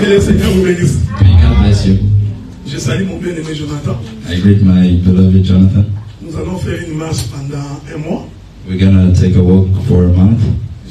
Que le Seigneur vous bénisse. May God bless you. Je salue mon bien-aimé Jonathan. I greet my beloved Jonathan. Nous allons faire une marche pendant un mois. We're gonna take a walk for a month.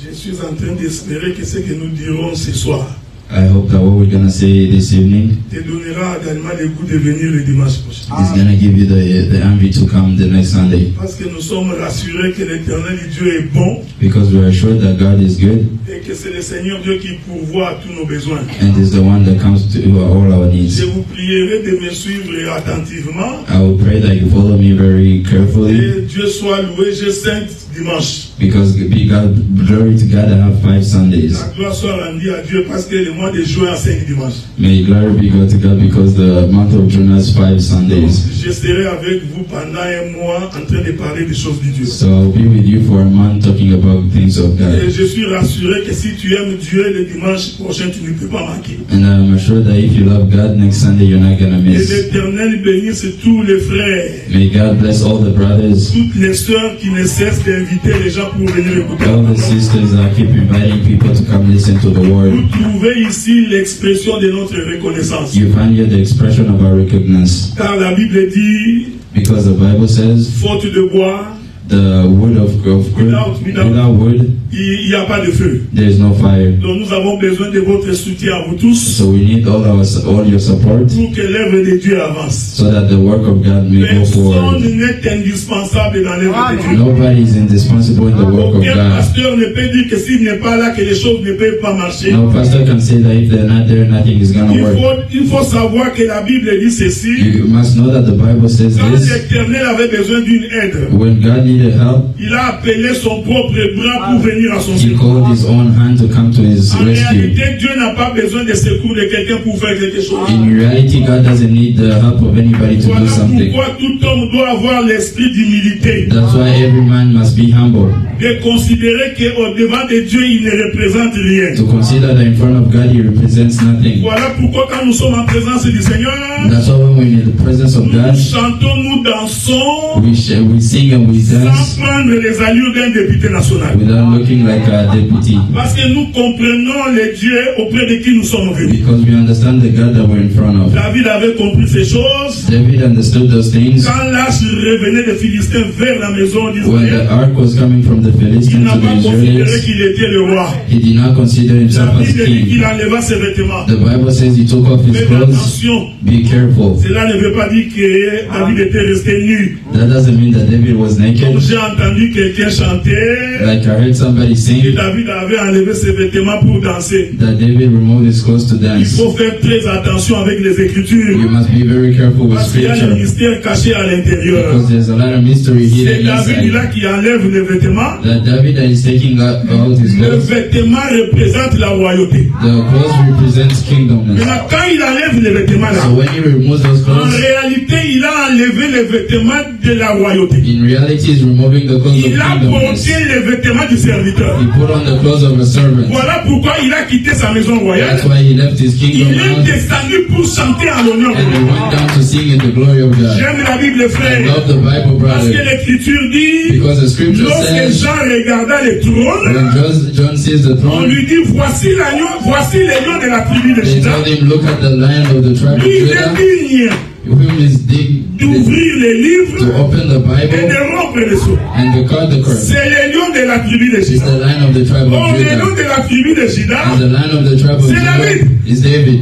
Je suis en train d'espérer que ce que nous dirons ce soir I hope that what we're gonna say this evening te donnera également le goût de venir le dimanche prochain. is gonna give you the envy to come the next Sunday, Parce que nous sommes rassurés que l'Éternel Dieu est bon because we are sure that God is good et que c'est le Seigneur Dieu qui pourvoit à tous nos besoins. and is the one that comes to all our needs. Je vous prierai de me suivre attentivement. I will pray that you follow me very carefully, Et Dieu soit loué, j'ai 5 dimanches. because glory to God, I have 5 Sundays. La gloire soit rendue à Dieu parce que le mois de juin a 5 dimanches. May glory be to God, because the month of June has 5 Sundays. Je serai avec vous pendant un mois en train de parler des choses de Dieu. So I'll be with you for a month talking about things of Et God. je suis rassuré que si tu aimes Dieu, le dimanche prochain, tu ne peux pas manquer. And I'm assured that if you love God, next Sunday you're not gonna Et miss. l'Éternel bénisse tous les frères, May God bless all the brothers, toutes les sœurs qui ne cessent d'inviter les gens pour venir écouter. all the sisters that keep inviting people to come listen to the word. Vous trouvez ici l'expression de notre reconnaissance. You find here the expression of our recognition, Car la Bible dit, because the Bible says faute de bois, the wood of without wood il n'y a pas de feu. there is no fire. Donc nous avons besoin de votre soutien à vous tous So we need all your support pour que l'œuvre de Dieu avance. so that the work of God may go Personne forward. n'est indispensable dans l'œuvre de Dieu. Nobody is indispensable in the work of Aucun God. pasteur ne peut dire que s'il n'est pas là, que les choses ne peuvent pas marcher. No pastor can say that if they're not there, nothing is gonna work. Il faut savoir que la Bible dit ceci. You must know that the Bible says Quand this. l'Éternel avait besoin d'une aide, When God needed help, il a appelé son propre bras pour venir à son He secours. called His own hand to come to His En rescue. réalité, Dieu n'a pas besoin de secours de quelqu'un pour faire quelque chose. In reality, God doesn't need the help of anybody to do Voilà something. pourquoi tout homme doit avoir l'esprit d'humilité. That's why every man must be humble. De considérer qu'au devant de Dieu, il ne représente rien. To consider that in front of God He represents nothing. Voilà pourquoi quand nous sommes en présence du Seigneur, That's why when we're in the presence of nous God, chantons, nous dansons, we sing and we sans dance prendre les allures d'un député national. without looking like a deputy. Parce que nous comprenons les dieux auprès de qui nous sommes venus. Because we understand the God that we're in front of. David avait compris ces choses David understood those things quand l'arche revenait des Philistins vers la maison when the d'Israël. ark was coming from the Il Philistines n'a to pas the considéré Israelites. qu'il était le roi. He did not consider himself La as Bible dit qu'il king. enleva ses vêtements. The Bible says he took off his Faites clothes. attention, Be careful. cela ne veut pas dire que David était resté nu. That doesn't mean that David was Comme naked. j'ai entendu quelqu'un chanter, Like I heard somebody que sing David avait enlevé ses vêtements pour danser. that David removed his clothes to Il dance. faut faire très attention avec les You Écritures. must be very careful with Parce qu'il y a des scripture, mystères cachés à l'intérieur. because there's a lot of mystery C'est hidden David là inside. qui enlève les vêtements. That David that is taking out his Le clothes, vêtement représente la royauté. the clothes represents kingdom. Maintenant, quand il enlève les vêtements là, So when he removes those en clothes, réalité, il a enlevé les vêtements de la royauté. in reality he's removing the clothes of Il a kingdom. porté les vêtements du serviteur. He put on the clothes of a servant. Voilà pourquoi il a quitté sa maison royale. That's why he left his kingdom Il est house descendu pour chanter en l'honneur de and he Dieu. went down to sing in the glory of God. J'aime la Bible, I frère. love the Bible, Parce que brother, l'Écriture dit, because the scripture lorsque says Jean regarda le trône, when John sees the on throne, lui dit, voici l'agneau, voici l'agneau de la tribu de they Juda. told him, look at the lion of the tribe of Lui, il est Judah, digne whom is dig d'ouvrir les to livres open the et Bible de rompre les sceaux. and to cut the curse. C'est le lion de la tribu de It's Juda. the lion of the tribe Oh, of le lion Judah. de la tribu de Juda. And the lion of the tribe of C'est Judah David. is David.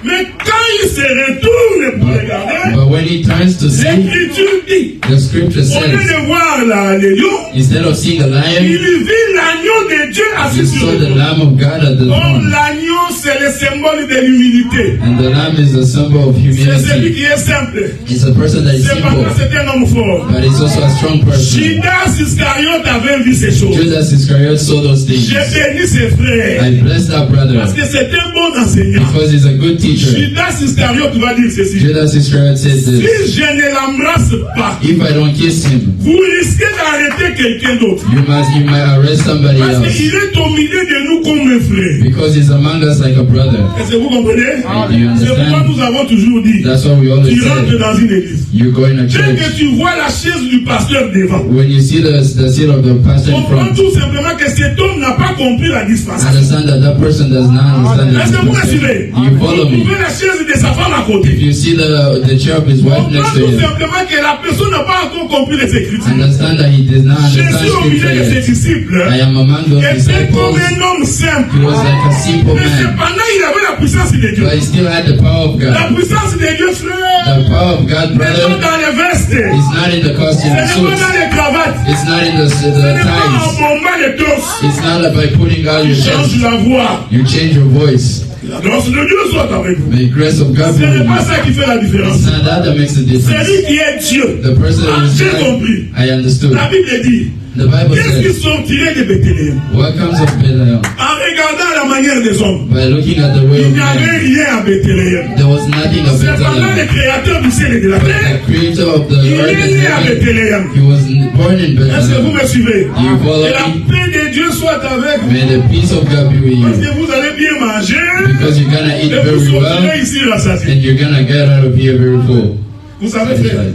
Mais quand il se retourne pour regarder, But when he turns to see, l'Écriture dit, the scripture au lieu says, de voir le lion, instead of seeing the il lion, vit l'agneau de Dieu he assis sur saw le the trône. Lamb of God at the Oh, throne. l'agneau, c'est le symbole de l'humilité. And the Lamb is a symbol of C'est celui humility. qui est simple. It's a person that is Cependant, simple, c'est un homme fort. but it's also a strong person. Judas Iscariote avait vu ces choses. Judas Iscariot saw those things. J'ai béni ses frères. I bless that brother Parce que c'est un bon enseignant. because he's a good teacher. Judas Iscariote va dire ceci. Judas Iscariot said this, Si je ne l'embrasse pas, if I don't kiss him, vous risquez d'arrêter quelqu'un d'autre. You might arrest somebody Parce else. qu'il est au milieu de nous comme un frère. Because he's among us like a brother. Est-ce que vous comprenez? Do you C'est pourquoi understand? nous avons toujours dit, That's what we always tu rentres say. dans une église. You go in a Dès que church. tu vois la chaise du pasteur devant, When you see the seat of the pastor in comprends front, tout simplement que cet homme n'a pas compris la dispensation. understand that person does not understand the Est-ce que vous me dispensation. suivez? You follow Vous me. trouvez la chaise de sa femme à If côté. you see the chair of his wife Comprends next to tout him, simplement que la personne n'a pas encore compris les Écritures. understand that he does not understand Jésus au milieu scripture de ses yet. disciples I am among those était comme disciples. un homme simple. He was like a simple Mais man, cependant, il avait la puissance de Dieu. but he still had the power of La God. puissance de Dieu, frère. The power of God, Mais pas brother, dans les vestes. is not in the costume Ce and n'est pas suits. dans les cravates. It's not in the Ce n'est pas en ties. bombant les torses. It's not by putting out your Change chest. la voix. You change your voice. La grâce de Dieu soit avec vous. The grace of God Ce be n'est with pas you. ça qui fait la différence. It's not that makes the C'est difference. lui qui est Dieu. The person Ah, who is j'ai God, compris. I understood. La Bible dit, The Bible qu'est-ce qui says, sortirait de Bethléem? what comes of Bethlehem? En regardant la manière des hommes, By looking at the way il of n'y avait man, rien à Bethléem. there was nothing of C'est pendant le Bethlehem. créateur du ciel et de la But terre. the creator of the Il earth est and né à heaven, Bethléem. he was born in Est-ce que vous Bethlehem. me suivez? You follow Et la me? paix de Dieu soit avec vous. May the peace of God be with Parce you. que vous allez bien manger. Because you're gonna eat Et vous very well, sortirez ici rassasié. and you're gonna get out of here very full. Vous savez, frère,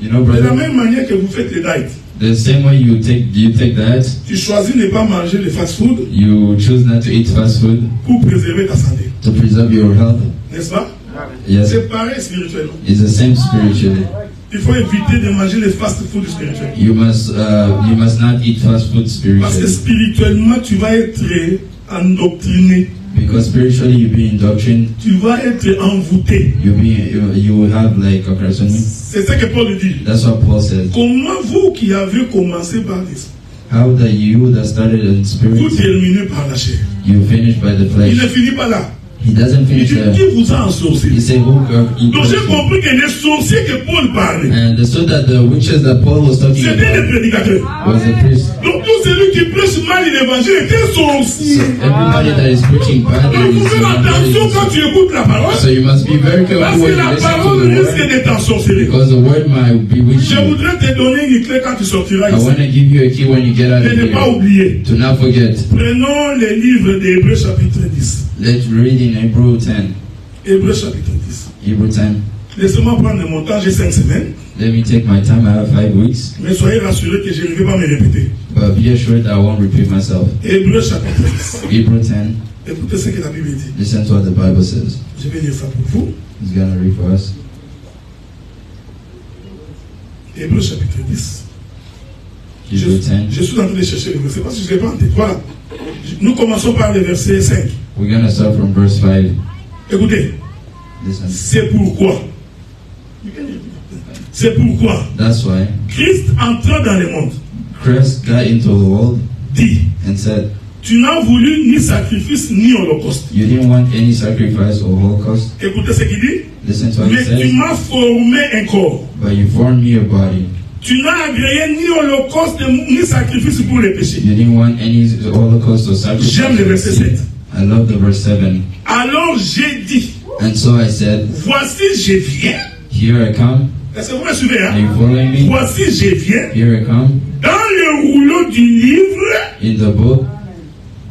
You know, de la brother, même manière que vous faites les diets, the same way you take that, tu choisis de ne pas manger le fast-food you choose not to eat fast food pour préserver ta santé. to preserve your health. N'est-ce pas? Yes, C'est pareil spirituellement. it's the same spiritually. Il faut éviter de manger le fast-food spirituel. You must not eat fast food Parce que spiritually, spirituellement, tu vas être endoctriné. because spiritually you be indoctrined. Tu vas être envoûté. You will have like a person. C'est ce que Paul dit. That's what Paul says. Comment vous qui avez commencé par l'esprit, How that you that started in vous spirit, terminez par la chair. you finish by the Il ne flesh. finit pas là. He doesn't Il finish dit, there. qui vous a ensorcelé? He said, "Who Donc j'ai compris que les sorciers que Paul parlait, And so that the witches that Paul was talking c'était des about prédicateurs. was a priest. Donc tout celui qui prêche mal l'évangile est un sorcier. So everybody that is preaching Donc badly il faut faire attention is quand tu écoutes la parole, so you must be very parce careful que when you la listen to parole the risque word, de t'ensorceler. because the word might bewitch Je you. voudrais te donner une clé quand tu sortiras I ici. want to give you a key when you get out Et of ne pas here. oublier. To not forget. Prenons les livres d'Hébreux chapitre 10. Let's read in Hebrew 10. Hébreux chapitre 10. Hebrew 10. Laissez-moi prendre mon temps, j'ai 5 semaines. Let me take my time. I have 5 weeks. Mais soyez rassurés que je ne vais pas me répéter. But be assured I won't repeat myself. Hébreux chapitre 10. Hebrew 10. Écoutez ce que la Bible dit. Listen to what the Bible says. Je vais lire ça pour vous. It's going to read for us. Hébreux chapitre 10. Hebrew 10. Je suis en train de chercher le verset parce que je ne l'ai pas en tête. Voilà. Nous commençons par le verset 5. We're going to start from verse 5. Écoutez. Listen. C'est pourquoi. C'est pourquoi That's why Christ entra dans le monde. Christ got into the world Dit, and said, tu n'as voulu ni sacrifice ni holocauste. you didn't want any sacrifice or holocaust. Écoutez ce qu'il dit. Listen to what Mais it tu says. m'as formé un corps. But you formed me a body. Tu n'as agréé ni holocauste ni sacrifice pour les péchés. You didn't want any holocaust or sacrifice. J'aime le verset 7. I love the verse 7. Alors j'ai dit, And so I said, voici je viens. here I come. Est-ce que vous me suivez? Are Hein? you following me? Voici je viens. Here I come. Dans le rouleau du livre, In the book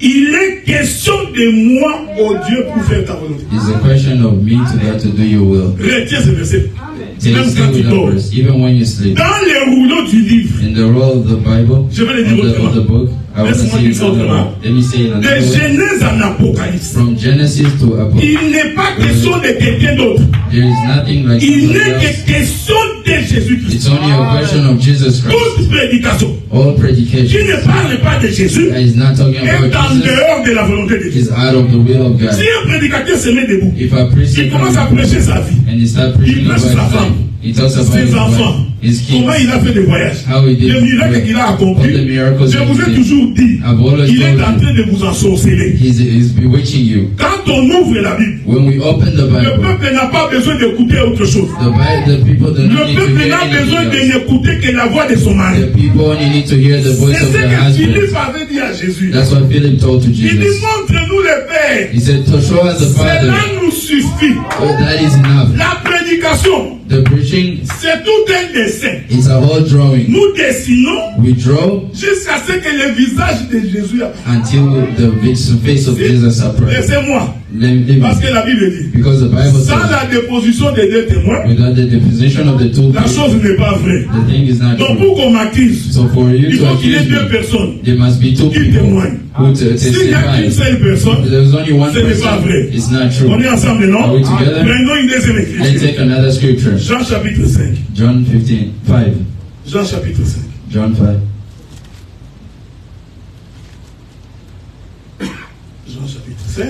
il est question de moi, oh Dieu, pour faire ta volonté. is a question of me to God to do your will. Retiens ce verset. Take Même stay quand tu with that dors. verse, even when you sleep. Dans le rouleau du livre, In the roll of the Bible, je vais le of dire autrement. the book, I want to Laisse-moi say dire it ça autrement. Let me say it De another way. Genèse en Apocalypse. From Genesis to Apocalypse, Il n'est pas question de quelqu'un d'autre. there is nothing like Il somebody n'est else. que question de Jésus-Christ. It's only a question of Jesus Christ. Toute prédication All qui predication ne parle pas de Jésus is not talking est about en Jesus. dehors de la volonté de Dieu. Is out of the will of God. Si un prédicateur se met debout, If a priest il commence à comes prêcher sa vie, and he starts preaching il prêche about sa his femme, life, he talks about ses his enfants, wife, his comment kids, il a fait des voyages, how he did les miracles qu'il a accomplis. all the miracles Je vous ai he did. toujours dit, I've always il est told en you, train de vous ensorceler. he's bewitching you. Quand on ouvre la Bible, When we open the le Bible, peuple n'a pas besoin d'écouter autre chose. the people do Le not need to peuple hear n'a besoin de anything else. n'écouter que la voix de son mari. The people only need to hear the voice C'est of ce their que husband. Philippe avait dit à Jésus. That's what Philip told to Il dit, Jesus. montre-nous le Père. He said, to show us the Cela Father, nous suffit. that is enough. La prédication prédication, The preaching, c'est tout un dessin. it's a whole drawing. Nous dessinons We draw jusqu'à ce que le visage de Jésus apparaisse. until the face of Jesus appears. Laissez-moi. Parce que la Bible dit, Because the Bible sans says, la déposition des deux témoins, without the deposition of the two la people, chose n'est pas vraie. the thing is not Donc true. pour qu'on m'accuse, So for you il to faut qu'il y ait accuse deux me, personnes there must be two qui people témoignent. who S'il n'y a qu'une testify. seule personne, There's only one ce n'est pas person. vrai. It's not On true. est ensemble, non? Are we together? Prenons une deuxième Let's écriture. take another scripture. Jean chapitre 5. John 15:5. Jean chapitre 5. John 5. Jean chapitre 5.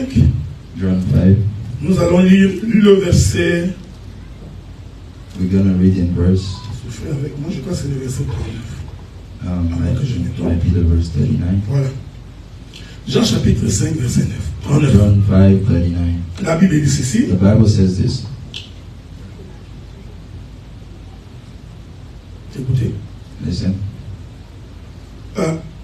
John 5. Nous allons lire le verset. We're gonna read in verse. Soufflez avec moi, je crois que c'est le verset 39. Might be the verse 39. Voilà. Jean chapitre 5, verset 9. 39. John 5:39. La Bible dit ceci. The Bible says this. Écoutez. Listen.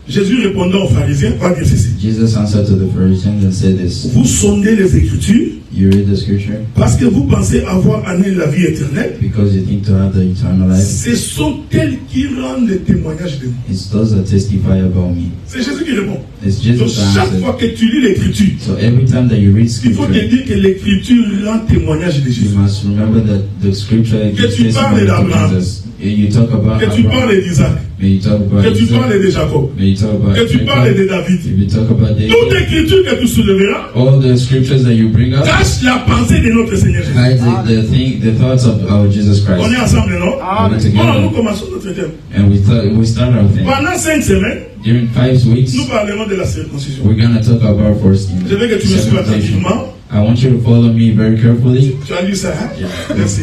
Jésus répondant aux pharisiens, va dire ceci. Jesus answered to the Pharisees and said this. Vous sondez les Écritures You read the scripture parce que vous pensez avoir en elles la vie éternelle. because you think to have the eternal life. Ce sont elles qui rendent le témoignage de moi. It's those that testify about me. C'est Jésus qui répond. It's Donc Jesus that chaque answers. fois que tu lis l'Écriture, So every time that you read il faut te scripture, dire que l'Écriture rend témoignage de you Jésus. must remember that the scripture gives tu parles testimony to d'Abraham. Jesus. You talk about Que tu Abraham. parles d'Isaac, May you talk about que tu Isaac. parles de Jacob, May you talk about que tu parles Jacob. de David. If you talk about Toute David, écriture que tu soulèveras all the scriptures that you bring up cache la pensée de notre Seigneur Jésus. hide the thoughts of our Jesus On est Christ. ensemble, non? We're Bon, together. nous commençons notre thème. And we start our thing. Pendant 5 semaines, During 5 weeks, nous parlerons de la circoncision. we're going to talk about foreskin. Je veux que tu me suives attentivement. I want you to follow me very carefully. Tu as lu ça, hein? Yeah. Merci.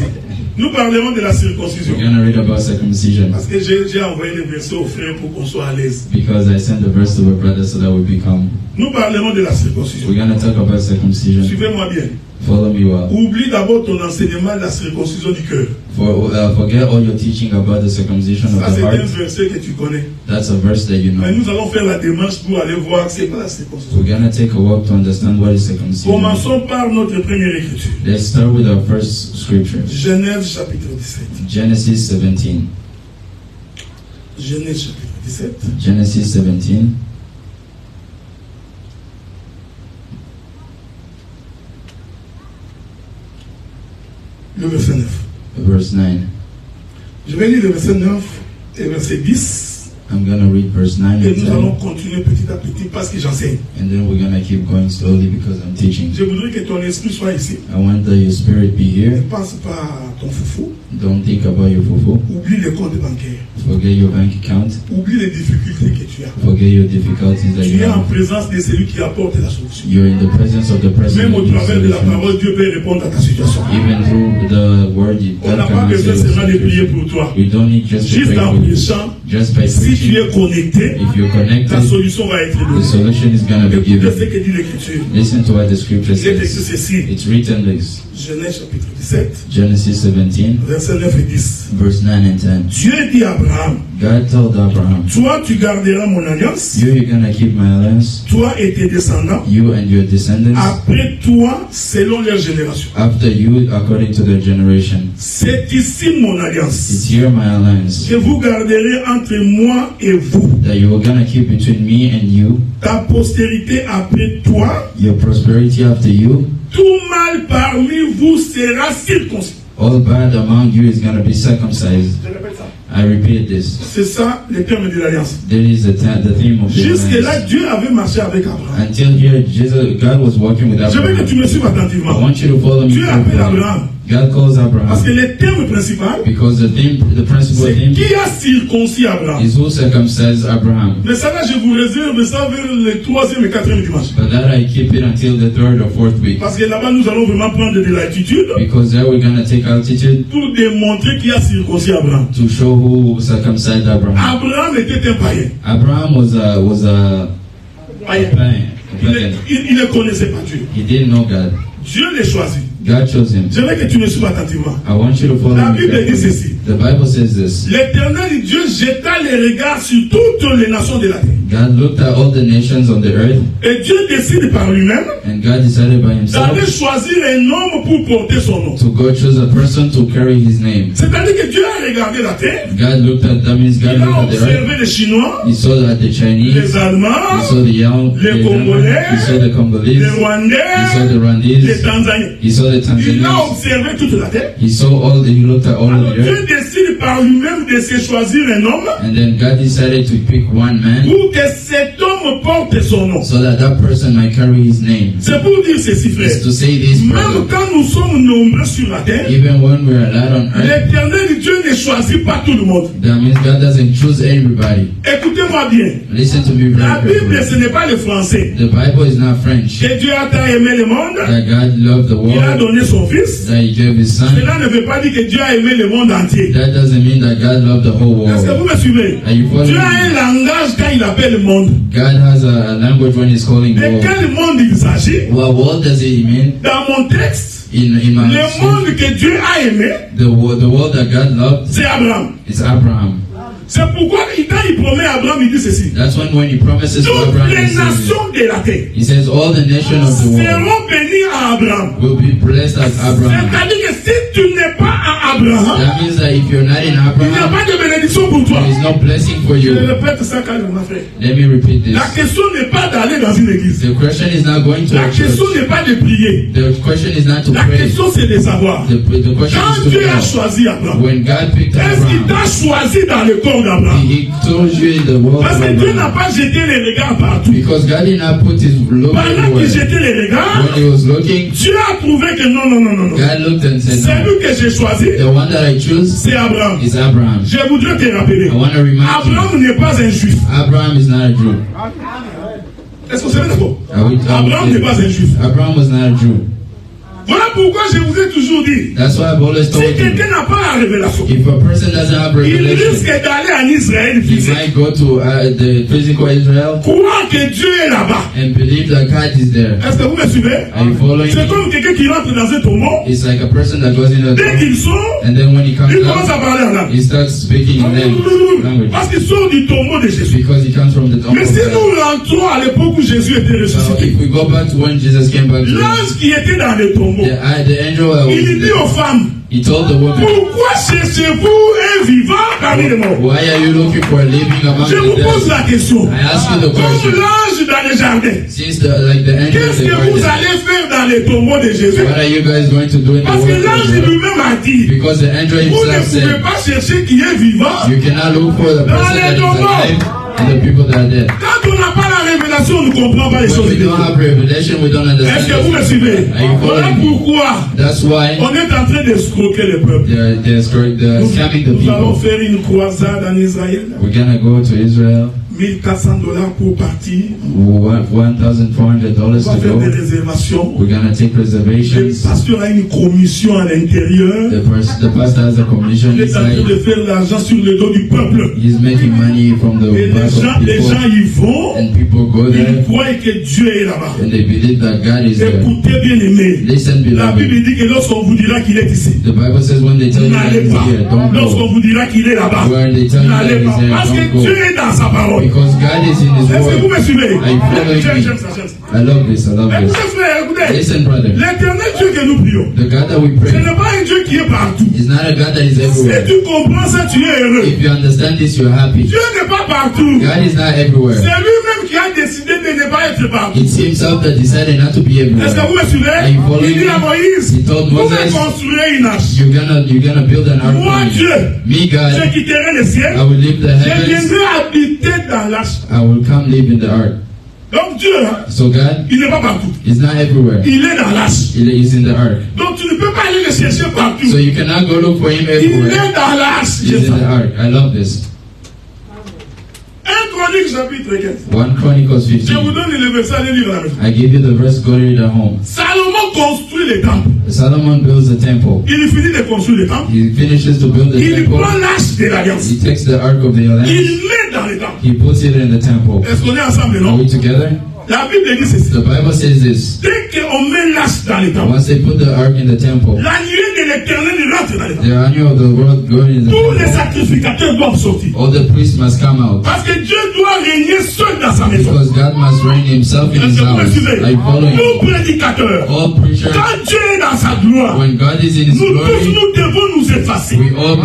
Nous parlerons de la circoncision. We're going to read about circumcision Parce que j'ai envoyé les versets aux frères pour qu'on soit à l'aise. because I sent the verse to our brother so that we become. Nous parlerons de la circoncision. We're going to talk about circumcision. Suivez-moi bien. Follow me well. Oublie d'abord ton enseignement de la circoncision du cœur. Forget all your teaching about the circumcision of Ça, the c'est un heart. verset que tu connais. That's a verse that you Mais know. nous allons faire la démarche pour aller voir c'est quoi la circoncision. We're going to take a walk to understand what is circumcision. Commençons par notre première écriture. Let's start with our first scripture. Genèse chapitre 17. Genesis 17. Genèse chapitre 17. Genesis 17. Le verset 9. Verse 9. Je vais lire le verset 9 et verset 10. I'm going to read verse 9 Et and nous 10. allons continuer petit à petit parce que j'enseigne. And then we're going to keep going slowly because I'm teaching. Je voudrais que ton esprit soit ici. I want that your spirit be Ne here. pense pas à ton foufou. Don't think about your fufu. Oublie les comptes bancaires. Forget your bank account. Oublie les difficultés que tu as. Forget your difficulties that Tu you es en have. présence de celui qui apporte la solution. You're in the presence of the person Même who au gives travers de la solutions. parole, Dieu peut répondre à ta situation. Even through the word, On God n'a can pas answer besoin your seulement de prier situation. pour toi. We don't need just to Juste pray en for you. prêchant, Just by si tu preaching. es connecté, If you're ta connected, solution va être the donnée. solution is going to be Écoutez ce given. que dit l'Écriture. Listen to what the scripture Il est écrit says. ceci. It's written this. Genèse chapitre 17, Genesis 17, versets 9 et 10. verse 9 and 10. Dieu dit à Abraham, God told Abraham, toi tu garderas mon alliance, you're going to keep my alliance, toi et tes descendants, you and your descendants, après toi, selon leur génération. after you, according to their generation. C'est ici mon alliance It's here my alliance que vous garderez entre moi et vous. that you are going to keep between me and you, Ta postérité après toi, your prosperity after you. tout mal parmi vous sera circoncis. All bad among you is going to be circumcised. Je répète ça. I repeat this. C'est ça le terme de l'alliance. That is the theme of the Jusque-là, alliance. Dieu avait marché avec Abraham. Until here, God was walking with Je veux que tu Abraham. me suives I attentivement. want you to follow me Dieu appelle carefully. Abraham. God calls Parce que Abraham le terme principal, because the principal c'est theme qui a circoncis Abraham. is who circumcised Abraham. Mais ça là, je vous réserve ça vers le 3e et 4e dimanche. But that I keep it until the 3rd or 4th week. Parce que là-bas, nous allons vraiment prendre de l'altitude Because there we're going to take altitude pour démontrer qui a circoncis Abraham. to show who circumcised Abraham. Abraham était un païen. Abraham was a Païen. pagan. Il ne connaissait pas Dieu. He didn't know God. Dieu l'a choisi. God chose him. Je veux que tu me suives attentivement. I want you to follow La me Bible dit carefully. ceci. The Bible says this. L'Éternel Dieu jeta les regards sur toutes les nations de la terre. God looked at all the nations on the earth, Et Dieu décide par lui-même and God decided by himself d'aller choisir un homme pour porter son nom. to go choose a person to carry his name. C'est-à-dire que Dieu a regardé la terre, God looked at, that means God il a looked at the earth. observé les Chinois, He saw that the Chinese, les Allemands, he saw the young, les the German, Congolais, he saw the les Congolese, he saw Rwandais, the les Rwandese, Tanzaniens. he saw the Il a Tanzanians, observé toute la terre. he saw all the, he looked at all Alors of the Dieu earth, décide par lui-même de se choisir un homme and then God decided to pick one man pour que cet homme porte son nom. so that that person might carry his name. C'est pour dire ceci, frère. It's to say this, Même brother, quand nous sommes nombreux sur la terre, even when we're a lot on earth, l'Éternel Dieu ne choisit pas tout le monde. that means God doesn't choose everybody. Écoutez-moi bien. Listen to me La very Bible, carefully. ce n'est pas le français. The Bible is not French. Que Dieu a tant aimé le monde, That God loved the il a world, donné son Fils. that He gave His Son. Cela ne veut pas dire que Dieu a aimé le monde entier. That doesn't mean that God loved the whole Est-ce que world. vous me suivez? Are you following Dieu a me? un langage quand il appelle le monde. God has a language when He's calling De world. quel monde il s'agit? What world does it mean? Dans mon texte, In my le monde que Dieu a aimé, the world that God loved c'est Abraham. is Abraham. C'est pourquoi quand il promet à Abraham, il dit ceci. That's when He promises to Toutes Abraham, les He says, nations de la terre He says all the nations of the world seront bénies à Abraham. will be blessed as Abraham. C'est-à-dire que si tu n'es pas à Abraham, That means that if you're not in il n'y a Abraham, pas de bénédiction pour toi. there is no blessing for Je you. répète ça quand mon frère. Let me repeat La this. question n'est pas d'aller dans une église. The question is not going to La a question church. n'est pas de prier. The question is not to La pray. question c'est de savoir. The question Quand is to Dieu a know. choisi Abraham, When God picked est-ce qu'il Abraham, t'a choisi dans le corps d'Abraham? He told you in the world Parce of que Dieu n'a Abraham. pas jeté les regards partout. Because God did not put His look Pendant qu'il everywhere. jetait les When regards, He was looking, Dieu a trouvé que non, non, non, non, non. God looked and said, C'est no. lui que j'ai choisi, The one that I choose c'est Abraham. is Abraham. Je voudrais te rappeler, I want to remind you, Abraham n'est pas un juif. Abraham is not a Jew. Est-ce que vous savez d'accord? Abraham n'est pas un juif. Abraham was not a Jew. Voilà pourquoi je vous ai toujours dit, That's why I've always si told you, quelqu'un n'a pas la révélation, if a person doesn't have il revelation, risque d'aller en Israël he physique, might go to the physical Israel croire que Dieu est là-bas. and believe that God is there. Est-ce que vous me suivez? Are you following C'est me? comme quelqu'un qui rentre dans un tombeau, It's like a person that goes in a dès qu'il sort, and then when he comes il commence à out, parler en langue. he starts speaking in language Parce qu'il sort du tombeau de Jésus. because he comes from the tomb Mais of si God. nous rentrons à l'époque où Jésus était So ressuscité, if we go back to when Jesus came back to earth, l'ange qui était dans le tombeau, the angel that was il in dit aux the, femmes, he told the woman, pourquoi cherchez-vous un vivant parmi les morts? why are you looking for a living among Je vous the pose dead? la question. I ask you the Comme question. l'ange dans le jardin, Since the angel qu'est-ce in the que vous garden, allez faire dans le tombeau de Jésus? what are you guys going to do in the Parce que world? l'ange lui-même a dit, Because the angel vous ne himself pouvez said, pas chercher qui est vivant. you cannot look for the person that is alive and the people that are dead. Quand on n'a pas la révélation, on ne comprend pas les When choses we de Dieu. don't have revelation, we don't Est-ce que vous me understand. suivez? Are you Voilà following me? pourquoi That's why on est en train d'escroquer le peuple. they're scamming the Nous allons people. faire une croisade en Israël. We're gonna go to Israel. $1,400 pour partir. $1,400 On to va faire go. des réservations. We're gonna take Le reservations. pasteur a une commission à l'intérieur. The pastor has a commission Il est en train inside. de faire l'argent sur le dos du peuple. He's making money from the Et back of les people, gens y vont. and people go Ils there croient que Dieu est là-bas. and they believe that God is there. Écoutez bien aimé. Listen, La beloved. Bible dit que lorsqu'on vous dira qu'il est ici, The Bible says when they tell you that n'allez he's pas. here, don't Lorsqu'on go. vous dira qu'il est là-bas, When they tell you that n'allez he's pas. there, Parce que don't Dieu go. est dans sa parole. Because God is in His Est-ce que vous word. me suivez? Are you following J'aime me? ça, j'aime ça. I love this. I love Écoutez this. frère, écoutez. Listen, brother. L'éternel Dieu que nous prions, The God that we ce pray n'est pas un Dieu qui est partout. is not a God that is Si everywhere. tu comprends ça, tu es heureux. If you understand this, you're happy. Dieu n'est pas partout. God is not everywhere. C'est lui-même qui a décidé de ne pas être partout. It's Himself that decided not to be Est-ce que everywhere. vous me suivez? Are you following Il dit à me? Moïse, He told vous me Moses, construirez une arche. you're gonna build an ark Moi, for me. Dieu, Me, je God, quitterai le ciel. I will leave the Je heavens. viendrai habiter dans l'arche. I will come live in the ark. Donc Dieu, hein, So God il n'est pas partout. is not everywhere. Il est dans l'arche. He is in the ark. Donc tu ne peux pas aller le chercher partout. So you cannot go look for Him Il everywhere. est dans l'arche. He's in the ark. I love this. 1 Chronique chapitre 15. 1 Chronicles Je vous 15. donne le verset, allez lire à la maison. I give you the verse, go read at home. Salomon construit le temple. Solomon builds the temple. Il finit de construire le temple. He finishes to build the Il temple. prend l'arche de l'alliance. He takes the ark of the Il alliance. met dans le temple. He puts it in the temple. Est-ce qu'on est ensemble, Are non? we together? La Bible dit ceci. The Bible says this. Dès qu'on met l'arche dans le temple, Once they put the ark in the temple, la nuée de l'éternel rentre dans le temple. the army of the world go in the Tous les temple. sacrificateurs doivent sortir. All the priests must come out. Parce que Dieu doit régner seul dans sa maison. Because God must reign himself in his Est-ce que vous me house. suivez? I follow you. Nous prédicateurs, All preachers, quand Dieu est dans sa gloire, when God is in his nous tous glory, nous devons nous effacer. we all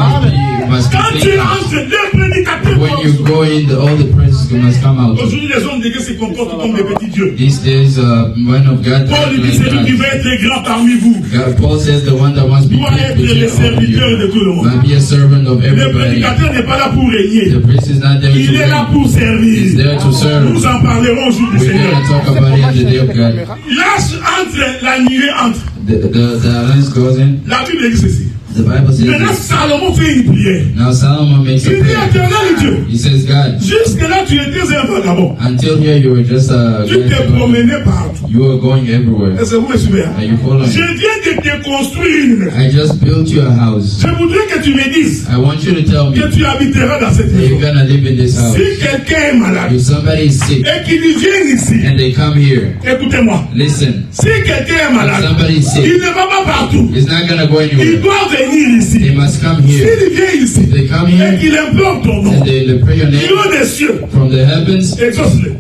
must Quand be Dieu clean. entre, les prédicateurs When you go in, all the praises must come out. aujourd'hui, les hommes de Dieu se comportent comme des petits dieux. These days, men of God, Paul act dit, like celui qui God. veut être grand parmi vous Paul says the one that wants to be doit great être le between all of serviteur you de tout le monde. must be a servant of Le everybody. prédicateur n'est pas là pour régner. The priest is not there to Il est là reign. pour He's servir. there to serve. Nous en parlerons au jour du We're Seigneur. going to talk about it on the day of God. L'âge entre, la nuée entre. The alliance goes in. La Bible dit ceci. The Bible says Maintenant, this. Salomon fait une prière. Now Solomon makes a Il dit, prayer. éternel Dieu, He says, God, jusque-là, tu étais un vagabond. until here you were just a Tu t'es guy. promené partout. You were going everywhere. Est-ce que vous me suivez? Hein? Are you following? Je viens de te construire une maison. I just built you a house. Je voudrais que tu me dises I want you to tell me que tu habiteras dans cette that you're maison. gonna live in this house. Si quelqu'un est malade If somebody is sick et qu'il vienne ici, and they come here, écoutez-moi. listen. Si quelqu'un est If malade, somebody is il sick, ne va pas partout. it's not gonna go Il anywhere. doit venir They ici. must come here. S'il vient ici If they come et here qu'il implore ton nom, and they pray your name Dieu des cieux, from the heavens, exauce-le.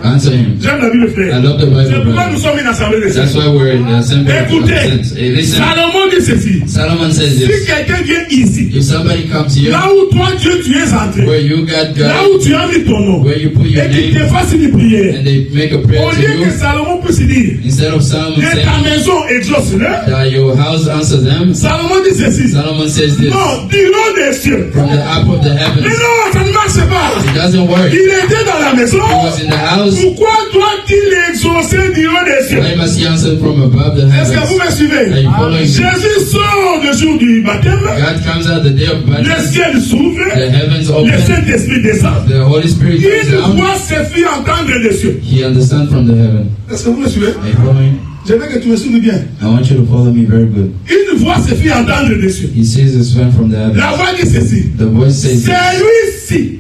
answer him. J'aime la Bible, frère. I love the Bible, C'est pourquoi brother. nous sommes une assemblée de That's saints. why we're in the assembly of Écoutez, saints. Hey, listen. Salomon dit ceci. Solomon says Si this. quelqu'un vient ici, If somebody comes here là où toi, Dieu, tu es entré, where you got là God, où tu as mis ton nom, where you put your et qu'il te name, fasse une prière, and they make a prayer au to lieu que you, Salomon puisse dire, instead of Solomon de ta saying maison exauce-le, that your house answers them, Salomon dit ceci. Solomon says this. Non, dis-le des cieux. From the up of the Mais heavens. non, ça ne marche pas. It doesn't work. Il était dans la maison. He was in the house. Pourquoi doit-il exaucer du haut des cieux? Why must he answer from above the Est-ce que vous heavens? me suivez? Are you following me? Jésus sort le jour du baptême. God comes out the day of Le baptism. ciel s'ouvre. The heavens Le open. Saint-Esprit descend. The Holy Spirit comes Il down. voit ses filles entendre des cieux. He understands from the heaven. Est-ce que vous me suivez? Are you following? Je veux que tu me suives bien. I want you to follow me very good. Il voit ses filles entendre des cieux. He sees his friend from the heavens. La voix dit ceci. The voice says Celui-ci.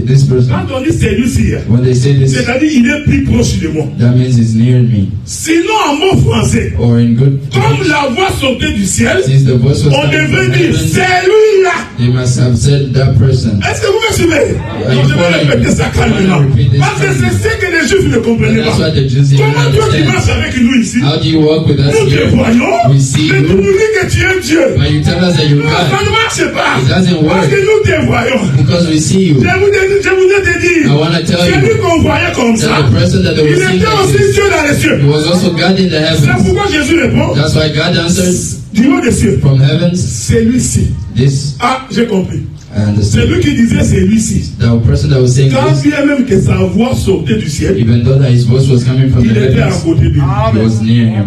this person. Quand on dit celui-ci, When they say this, c'est-à-dire il est plus proche de moi. that means he's near me. Sinon, en mot français, Or in good comme la voix sortait du ciel, since the voice was on coming devrait from dire heaven, c'est lui-là. they must have said that person. Est-ce que vous me suivez? Are you Je vais following répéter me? ça calmement. Repeat this Parce que c'est calmly. ce que les Juifs ne comprenaient That's pas. what the Jews didn't Comment toi tu understand. marches avec nous ici? How do you walk with us Nous te here? voyons, We see mais tu nous you, dis que tu es Dieu. but you tell us that you're Non, ça God ne marche pas. It doesn't work. Parce que nous te voyons. because we see you. Je voudrais te dire, I want to tell celui you qu'on voyait comme ça, that the person that they il were seeing était like aussi this, Dieu dans les cieux. he was also God in the C'est heavens. pourquoi Jésus répond, That's why God answered du haut des cieux, from heavens, celui-ci. this Ah, j'ai compris. I C'est understand. lui qui disait celui-ci. The person that was saying Quand this, bien même que sa voix sortait du ciel, even though that his voice was coming from the il était à heavens, côté de lui. he was near him.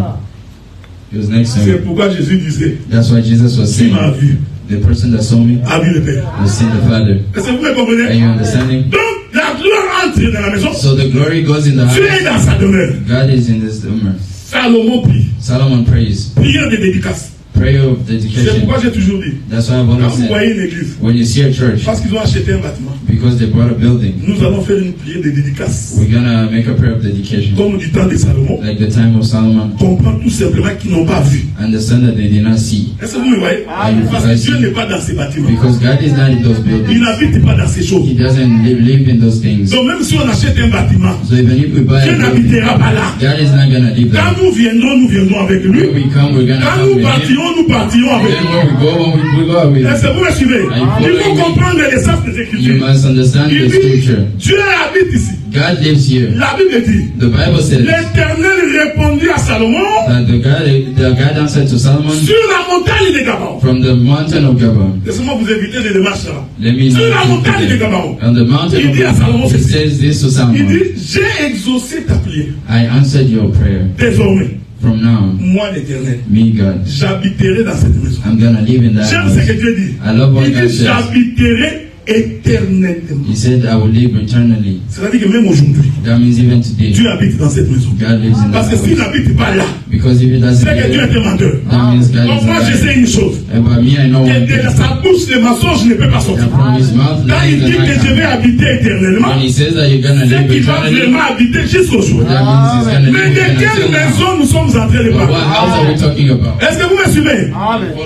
He was next to C'est him. pourquoi Jésus disait, That's why Jesus was qui saying, m'a vu, the person that saw me a vu le Père. has seen the Father. Est-ce que vous me Are comprenez? you understanding? Donc, la gloire entre dans la maison. So the glory goes in the Dieu house. est dans sa demeure. God is in this room. Salomon prie. Solomon prays. Prière de dédicace. Prayer of C'est dedication. pourquoi j'ai toujours dit, That's why I've quand always vous said, voyez une église, when you see a church, parce qu'ils ont acheté un bâtiment, because they bought a building, nous allons faire une prière de dédicace. we're gonna make a prayer of dedication. Comme du temps de Salomon, Like the time of Solomon. comprend tout simplement qu'ils n'ont pas vu. Understand that they did not see. Est-ce que vous me voyez? Parce que Dieu n'est pas dans ces bâtiments. Because God is not in those Il buildings. n'habite pas dans ces choses. He doesn't live in those things. Donc même si on achète un bâtiment, So even if we buy Dieu a building, n'habitera pas là. God is not gonna live Quand there. nous viendrons avec lui. When we come, we're gonna Quand come nous with Him. partirons, nous partirons avec Then lui. when we go, we go with Est-ce Him. que vous me suivez? Il faut comprendre l'essence des You Écritures. must understand Il the dit, scripture. Dieu habite ici. God lives here. La Bible dit, The Bible says l'Éternel répondit à Salomon that the God answered to Solomon sur la montagne de Gabaon. from the mountain of Gabon. Laissez-moi vous inviter de démarche là. Let me Sur la know montagne de today. Gabaon. On the mountain Il of dit à Salomon Gabon, he ceci. says this to Il Solomon. dit, j'ai exaucé ta prière. I answered your prayer. Désormais, From now, moi l'Éternel, me God, j'habiterai dans cette maison. I'm gonna live in that J'aime ce que house. Dieu dit. I love what Il God dit, says. j'habiterai éternellement. He said, I will live eternally. C'est-à-dire que même aujourd'hui, That means even today, Dieu habite dans cette maison. God lives in Parce que that s'il house. n'habite pas là, Because if he doesn't c'est que live Dieu there, est un menteur. that means God Donc is moi je a sais liar. une chose. And by me, I know one Que de thing. sa bouche, les mensonges ne peuvent pas sortir. That from his mouth, Quand il lies dit and que je vais not habiter éternellement, When he says that you're gonna c'est live qu'il va eternally, vraiment habiter jusqu'au jour. that means he's gonna Mais live de eternally quelle until now. maison nous sommes en train de But what parler? house are we talking about? Est-ce que vous me suivez?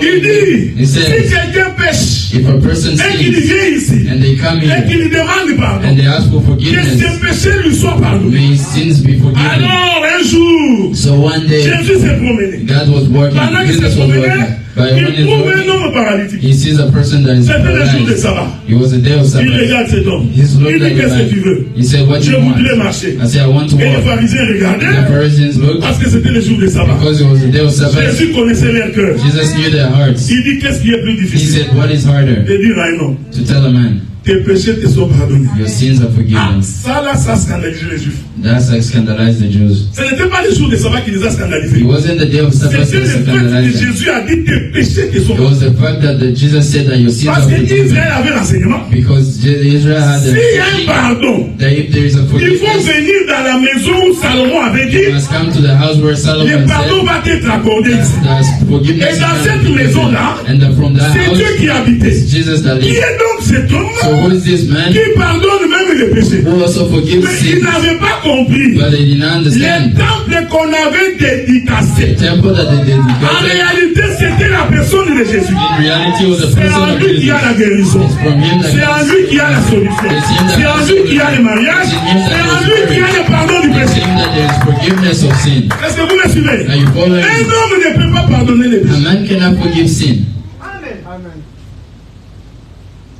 Il dit, He says, si quelqu'un pêche if a person et qu'il sins vient ici and they come et here qu'il lui demande pardon, and they ask for que forgiveness, ses péchés lui soient pardonnés. may his sins be forgiven. Alors un jour, So one day, Jésus s'est promené. God was working, Pendant qu'il Jesus s'est was promené, working. But when il he's trouve un working, homme paralytique. he sees a person that is C'était le jour de paralyzed. sabbat. It was a day of Il Sabbath. regarde cet homme. He's Il looked dit, at the qu'est-ce que tu veux? man. He said, what do Je you want? voudrais marcher. I said, I want to Et les walk. pharisiens The regardaient Pharisees looked parce que c'était le jour de sabbat. because it was a day of Sabbath. Jésus connaissait leur cœur. Jesus knew their hearts. Il dit, qu'est-ce qui est plus He difficile? said, what is harder? De dire à un homme, To tell a man, tes péchés te sont pardonnés. your sins are Ah, forgiven. ça là, ça scandalisait les Juifs. That's like scandalized the Jews. Ce n'était pas le jour de sabbat qui les a scandalisés. It wasn't the day of Sabbath C'était that le fait que scandalized them. Jésus a dit, tes péchés te sont It pardonnés. was the fact that Jesus said that your sins Parce are que forgiven. Israël avait l'enseignement. Because Israel had S'il y a un the pardon, that if there is a il faut forgiveness, venir dans la maison où Salomon avait you dit, must come to the house where le Solomon pardon said va être accordé that ici. there's forgiveness. Et dans is cette gonna be maison-là, given. And that from that C'est Dieu house, qui habitait. it's Jesus that Qui lives. est donc cet So homme who is this man qui pardonne même les péchés? who also forgives Mais il sins? n'avait pas compris. But they did not Les understand. temples qu'on avait The dédicacés, temple that they en dedicated, réalité, c'était la personne de Jésus. in reality, was the C'est person en of lui qui Jesus. a la guérison. It's from him that C'est en comes. lui qui a la solution. C'est en lui qui a le mariage. C'est en lui qui a le pardon du It's péché. him that there is forgiveness of sin. Est-ce que vous me suivez? Are you following? Un homme ne peut pas pardonner les A péchés. man cannot forgive sin.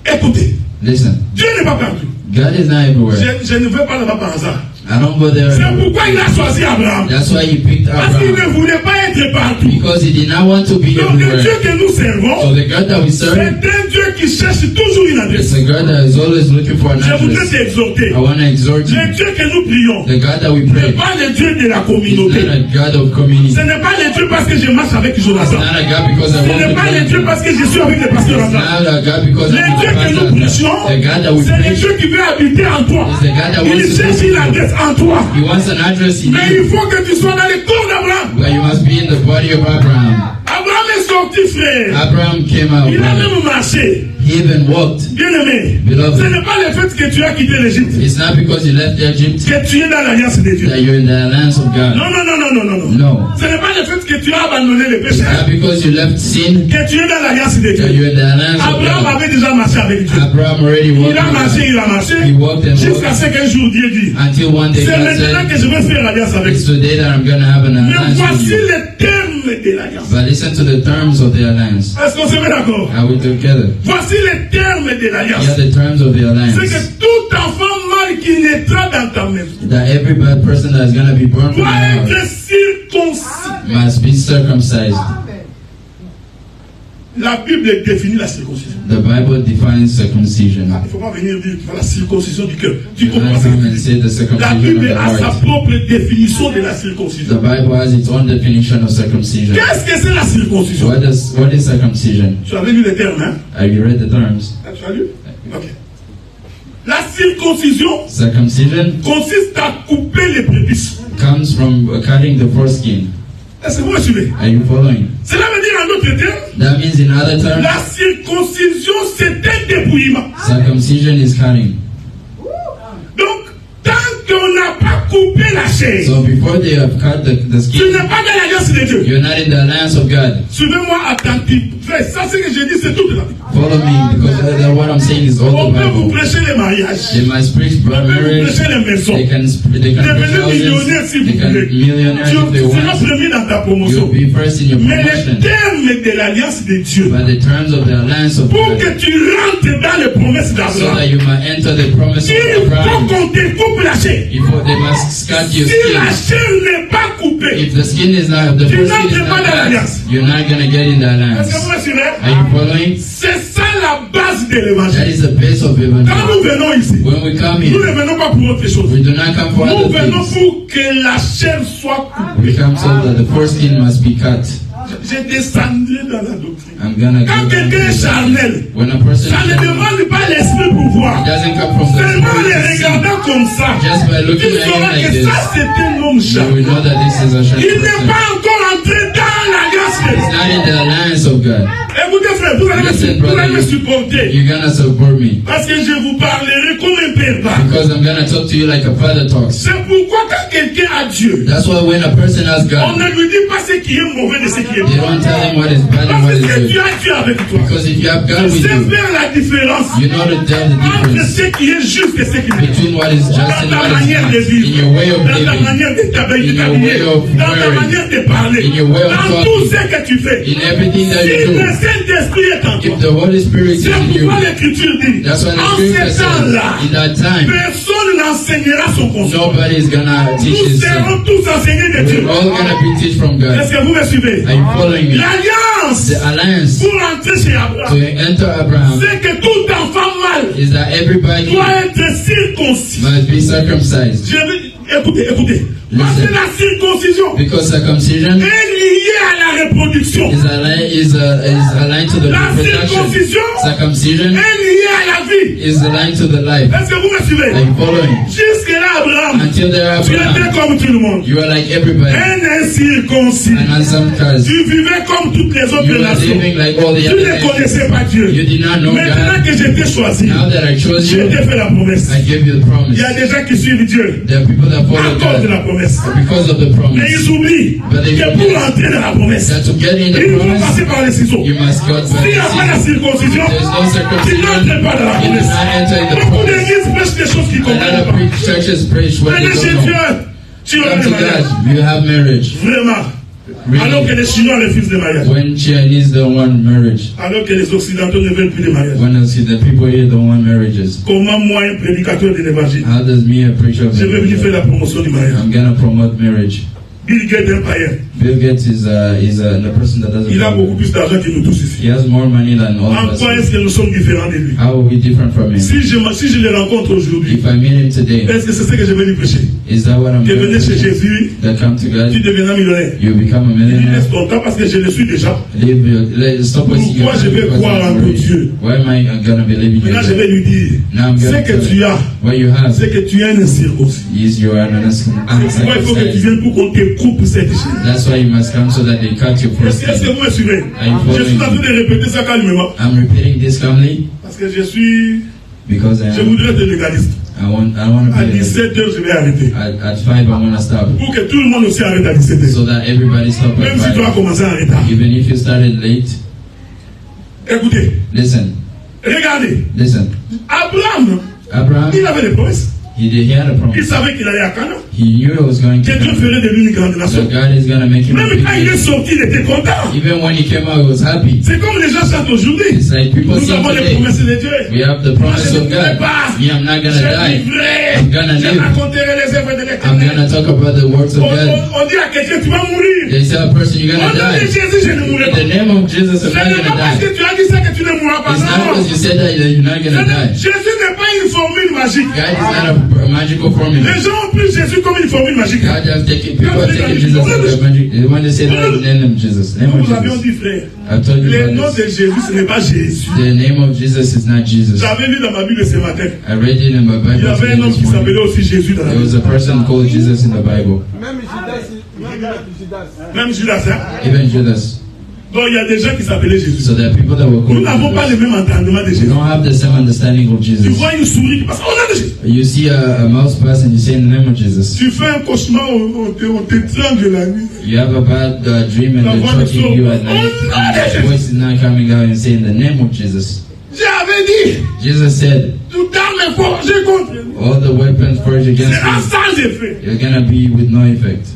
Écoutez, Listen, Dieu n'est pas partout. God is not everywhere. Je ne vais pas là-bas par hasard. I don't go there. C'est pourquoi il a choisi Abraham. That's why he picked Parce qu'il Abraham. ne voulait pas être partout. Because he did not want to be Donc le Dieu everywhere. que nous servons, So the God that we c'est serve un Dieu qui cherche toujours une adresse. is a God that is always looking for an Je voudrais address. t'exhorter. I want to exhort you. Le Dieu que nous prions The God that we n'est pray pas le Dieu de la is communauté. not a God of community. Ce n'est pas le Dieu parce que je marche avec It's Jonathan. not a God because I Ce walk n'est with pas le Dieu God. parce que je suis avec le pasteur It's Abraham. not a God because Le I'm Dieu with que nous the pastor. prêchons, The God that we c'est le preach Dieu qui veut habiter en toi. is the God that Il wants to cherche live une in you. adresse en toi. He wants an address in Mais you. il faut que tu sois dans le corps d'Abraham. But you must be in the body of Abraham. Abraham est sorti, frère. Abraham came out. Il a brother. même marché. He even walked. Bien-aimé, Beloved. ce n'est pas le fait que tu as quitté l'Égypte, It's not because you left Egypt que tu es dans l'alliance de Dieu. that you're in the alliance of God. Non, non, non, non, non, non, non. No. Ce n'est pas le fait que tu as abandonné le It's péché, not because you left sin que tu es dans l'alliance de that Dieu. you're in the alliance of Abraham God. avait déjà marché avec Dieu. Abraham already walked Il a with marché, God il a marché, He walked and jusqu'à walked ce qu'un jour Dieu dit, until one day c'est God maintenant said, que je vais faire l'alliance avec it's toi. today that I'm going to have an Mais alliance with voici you. les termes de l'alliance. But listen to the terms of the alliance. Est-ce qu'on se met d'accord? Are we together? Voici les termes de l'alliance. Yeah, the terms of the C'est alliance. que tout enfant mâle qui naîtra dans ta maison That every bad person that is going to be born from doit your house être circoncis. must be circumcised. La Bible définit la circoncision. The Bible defines circumcision. Il ne faut pas venir dire la circoncision du cœur. Tu You comprends don't ce que come je and dis? say the La circumcision of Bible the a sa heart. propre définition de la The circoncision. Bible has its own definition of circumcision. Qu'est-ce que c'est la circoncision? What is circumcision? Tu avais lu les termes, hein? Have you read the terms? Ah, tu as lu? Ok. La circoncision Circumcision consiste à couper les prépuces. comes from cutting the foreskin. Est-ce que vous me suivez? Are you following? Cela veut dire en d'autres termes, That means in other terms, la circoncision c'est un dépouillement. circumcision is cutting. Donc, tant qu'on n'a pas coupé la chair, So before they have cut the tu skin, n'es pas dans l'alliance de Dieu. you're not in the alliance of God. Suivez-moi attentivement. Frère, ça c'est que je dis, c'est toute la Bible. Follow me because what I'm saying is all On the peut vous Bible. prêcher les mariages. They must preach On peut vous marriage. prêcher les maisons. They can preach Devenez millionnaire houses. si vous They can voulez. millionaires Tu if they seras want. premier dans ta promotion. You'll be first in your Mais les promotion. termes de l'alliance de Dieu, By the terms of the alliance of pour God, que tu rentres dans les promesses so d'Abraham, that you might enter the promise of il faut Abraham. qu'on te coupe la chair. They must cut your Si la skin. chair n'est pas coupée, If the skin is not, the Tu foreskin n'entres is pas not dans l'alliance. cut, you're not gonna get in the est-ce alliance. que vous me suivez? Are you following? C'est ça la base de That l'évangile. is the base of Quand evangelism. nous venons ici, When we come nous ne here, venons pas pour autre chose. we do not come for Nous other venons things. pour que la chair soit coupée. We come so that the foreskin must be cut. Je descendrai dans la doctrine. I'm gonna Quand go down to quelqu'un est the charnel, When a person ça ne is demande pas l'esprit pour voir. it doesn't come from the Seulement les spirit to see. regardant regardant comme ça, Just by looking tu at him sauras like que this, ça c'est un homme you charmant. will know that this is a Il shy n'est person. pas encore entré dans la grâce de It's Dieu. not in the alliance of God. Écoutez frère, vous Listen, brother, allez me supporter. you're gonna support me. Parce que je vous parlerai comme un père parle. Because I'm gonna talk to you like a father talks. C'est pourquoi quand quelqu'un a Dieu, That's why when a person has on God, ne lui dit pas ce qui est mauvais de ce qui est you bon. don't tell him what is bad and what Parce is que tu good. as Dieu avec toi. Because if you have God Tu with sais you, faire la différence you know to tell the entre difference ce qui est juste et ce qui est bon. between what is just Dans and ta what is manière de not. In vivre, your way of dans ta living, manière de t'habiller, in your way of dans ta wearing, manière de parler, in your way of dans talking, tout ce que tu fais. in everything that Si you le do. Saint-Esprit est en If toi, the Holy Spirit is c'est in you, pourquoi l'Écriture dit, that's why the en Scripture ces says, temps-là, in that time, personne n'enseignera son conseil. nobody is gonna teach Nous his son. serons tous enseignés de Dieu. We're all gonna be taught from God. Est-ce que vous me suivez? Are you following me? L'alliance The alliance pour entrer chez to Abraham, enter Abraham c'est que tout enfant mâle is that everybody doit être circoncis. must be circumcised. Je veux, écoutez. Parce que la circoncision Because circumcision est liée à la reproduction. is aligned to the La reproduction. circoncision Circumcision est liée à la vie. is aligned to the life. Est-ce que vous me suivez? Are you following? Jusque-là, Abraham, Until there, tu étais Abraham, comme tout le monde. you are like everybody. Un incirconcis. And on some cars, Tu vivais comme toutes les autres you are nations. living like all the Tu other ne nations. connaissais pas Dieu. You did not know Maintenant God. que je t'ai choisi, Now that I chose je you, t'ai fait la promesse. I give you the promise. Il y a des gens qui suivent Dieu There are people that à follow cause de God la promesse. because of the Mais promise. ils oublient But they que forget pour entrer dans la promesse, that to get in the ils vont promise, passer par les ciseaux. you must go by S'il n'y a pas la the sea. circoncision, There's no tu circumcision. n'entres pas dans la You do promesse. not enter in the Beaucoup promise. d'églises prêchent des choses qu'ils ne A lot comprennent of pas. churches preach what they Venez chez don't Dieu, know. tu auras Come le to mariage. God, you have marriage. Vraiment. Alors que Really, les Chinois refusent le mariage. when Chinese don't want marriage, Alors que les Occidentaux ne veulent plus de mariage. when the people here don't want marriages, Comment moi, un prédicateur de l'évangile, how does me, a preacher of je vais venir faire the la promotion du mariage? I'm gonna promote marriage? Bill Gates, un païen, Bill Gates is the person that doesn't il a know. beaucoup plus d'argent que nous tous ici. He has more money than all En of quoi us. est-ce que nous sommes différents de lui? How are we different from him? Si je le rencontre aujourd'hui, If I meet him today, est-ce que c'est ce que je vais lui prêcher? is that what I'm Que going venez to chez do? Jésus, That come to tu God, deviendras millionnaire. you become a Il dit, millionaire. laisse ton temps parce que je le suis déjà. Stop wasting your Pourquoi je time vais because croire I'm en ton rich. Dieu? Why am I gonna believe in Maintenant, je you? vais lui dire, Now I'm ce gonna que tell tu you as, what you have c'est que tu es un incirconcis. is you are an Pourquoi il faut que tu uncircumcised. viennes pour qu'on te coupe cette chaîne? That's why you must come so that they cut your Est-ce que foreskin. vous me suivez? Are you Je suis en following train me? de répéter ça calmement I'm repeating this calmly parce que je suis, because je voudrais être légaliste. I want to À be 17h, je vais arrêter. at 5 I want to stop Pour que tout le monde aussi arrête à 17h. so that everybody stop Même si tu at as 5. commencé en retard. Even if you started late, Écoutez, listen, regardez. listen. Abraham, Abraham, il avait des promesses. he had a Il promise. savait qu'il allait à Canaan. He knew it was going Que to Dieu happen. ferait de lui une grande So nation. God is going to make him a Même big quand il est nation. sorti, il était content. Even when he came out, he was happy. C'est comme les gens chantent aujourd'hui. It's like people Nous sing avons les today. promesses de Dieu. We have the Moi, promise je ne of pourrai God. pas. Me, I'm not gonna Je die. vivrai. I'm gonna Je live. raconterai les œuvres de I'm l'Éternel. gonna talk about the works of God. On dit à quelqu'un, tu vas mourir. They say a person, you're Au gonna nom de die. Jésus, je ne mourrai In pas. the name of Jesus, Ce I'm not n'est pas gonna parce que die. tu as dit ça que tu ne mourras pas. It's not Non. because you said that you're not gonna die. Jésus n'est pas une formule magique. God is not a magical formula. Les gens ont pris Jésus comme une formule magique. God have taken, people have taken Jesus as a magic. They want to say that in the name of Jesus. Name Nous of vous avions Jesus. dit, frère, I've told you le nom about de this. Jésus, ce n'est pas Jésus. The name of Jesus is not Jesus. J'avais lu dans ma Bible ce matin. I read it in my Il y Bible avait today un homme this qui s'appelait morning. aussi Jésus dans la There was Bible. a person called Jesus in the Bible. Même Judas. Hein? Even Judas. Donc il y a des gens qui s'appelaient Jésus. So there are people that were Nous called n'avons pas le Jesus. même entendement de We Jésus. don't have the same understanding of Tu Jesus. vois une souris qui passe au nom de Jésus. You see a mouse pass and you say in the name of Jesus. Tu fais un cauchemar, on t'étrangle la nuit. You have a bad dream and La they're voix de choking you at Saul. night and the voice is not coming out and saying in the name of Jesus. J'avais dit, Jesus said, toute arme est forgée contre nous. all the weapons forged against C'est un you, sans effet. you're gonna be with no effect.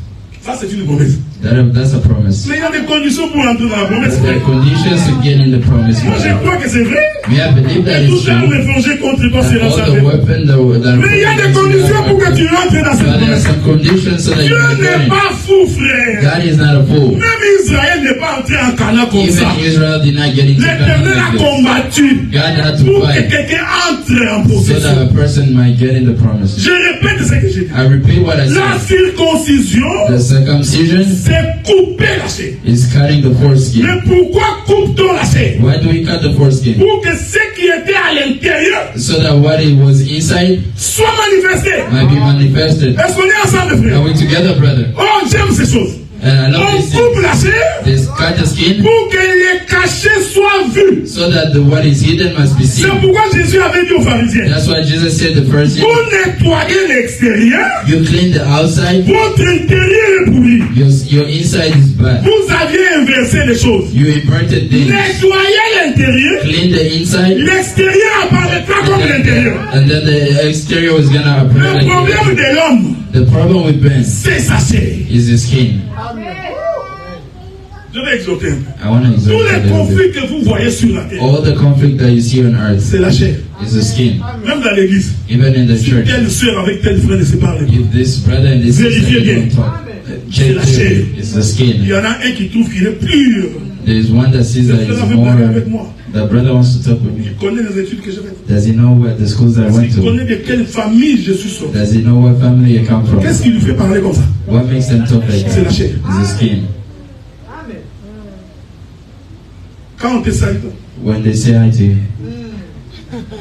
Ça, c'est une promesse. That's a promise. Mais il y a des conditions pour entrer dans la promesse. There are conditions to get in the promise. Moi, je crois que c'est vrai. May I believe that Et it's toute arme true. est forgée contre toi And sera sans all the effet. weapons that Mais il y a des conditions pour que tu rentres dans cette But there are promesse. some conditions so that Dieu you can get n'est in. pas fou, frère. God is not a fool. Même Israël n'est pas entré en Canaan comme ça. Even Israel did not get into L'Éternel a Canaan like this. combattu God had to pour que fight quelqu'un entre en so possession. that a person might get in the promise. Je répète ce que j'ai dit. I repeat what I La said. circoncision, The circumcision c'est couper la chair. is cutting the foreskin. Mais pourquoi coupe-t-on la chair? Why do we cut the foreskin? Pour que ce qui était à l'intérieur So that what it was inside soit manifester. might be manifested. Est-ce qu'on est ensemble, frère? Are we together, brother? Oh, j'aime ces choses. And I love On these coupe things. la chair They cut the skin pour que les cachets soient vus. so that what is hidden must be C'est seen. pourquoi Jésus avait dit aux pharisiens, That's why Jesus said the first vous nettoyez l'extérieur, you clean the outside, votre intérieur est pourri. your inside is bad. Vous aviez inversé les choses. You inverted things. Nettoyez l'intérieur, Clean the inside, l'extérieur apparaîtra comme l'intérieur. and then the exterior is gonna appear Le like problème the de l'homme, The problem with Ben c'est sa chair. is his skin. Je vais exhorter un peu. I want to Tous exert a les little conflits bit. que vous voyez sur la terre, All the conflict that you see on earth c'est la chair. is the skin. Même dans l'église. Even in the Si church, telle soeur avec tel frère ne se parle pas, if this brother and this sister Vérifiez bien. don't talk, C'est check la chair. clearly, it's the il skin. y en a un qui trouve qu'il est pur. There's one that sees that Le frère it's avait more. parlé avec moi. The brother wants to talk with me. Il connaît les études que j'ai faites. Does he know what the schools that I went Il to? connaît de quelle famille je suis sorti. Does he know what family you come from? Qu'est-ce qui lui fait parler comme ça? What makes them talk like C'est la that? chair. It's the skin. Quand on te salue, When they say hi to you,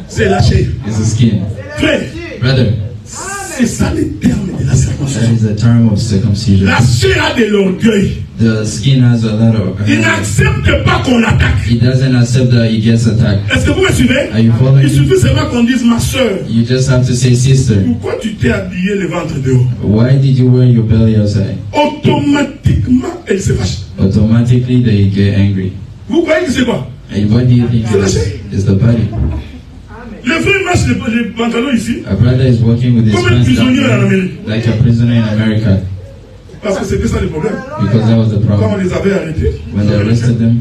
c'est la chair. it's the skin. Frère, Brother, c'est ça le terme de la that circoncision. is a term of circumcision. La chair a de l'orgueil. The skin has a lot of. Il n'accepte pas qu'on l'attaque. He doesn't accept that he gets attacked. Est-ce que vous me suivez? Are you following Il me? suffit seulement qu'on dise ma soeur. You just have to say, sister, Pourquoi tu t'es habillé le ventre dehors? why did you wear your belly outside? Automatiquement, elle se fâche. Automatically they get angry. Vous croyez que c'est quoi? And what do you think it is? It's the body. Le frère marche les pantalons ici A brother is walking with his comme un pants prisonnier en down Amérique. like a prisoner in America Parce que c'était ça le problème. because that was the Quand on problem. les avait arrêtés, When they arrested them,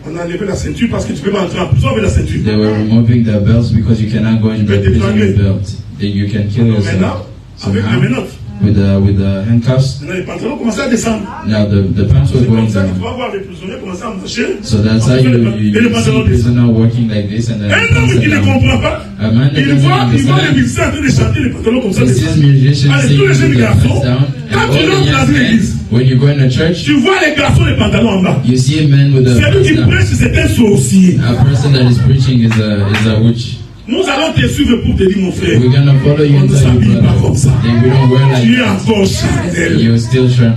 on a enlevé la ceinture parce que tu peux pas entrer en prison avec la ceinture. they were removing their belts because you cannot go in the prison with belt. Then you can kill Maintenant, yourself. So avec les now, menottes, with the handcuffs, maintenant les pantalons commençaient à descendre. now the pants were C'est going comme ça que tu down. vas voir les prisonniers commencer à marcher. So that's how Et you les see pantalons descendent. prisoner walking like this and then Un homme qui ne comprend pas, a man that il doesn't voit les understand. musiciens en train de chanter les pantalons comme ça. He sees descendre. musicians Allez, singing tous les with jeunes their garçons, pants down, quand and tu all the rentres dans young une men, église, when you go in a church, tu vois les garçons les pantalons en bas. you see a man with a Celui pants qui down. prêche, c'est un sorcier. A person that is preaching is a witch. Nous allons te suivre pour te dire, mon frère, We're gonna follow you on and ne tell you, s'habille pas brother, comme ça. that we don't wear like Tu es that. encore charnel. You're still showing.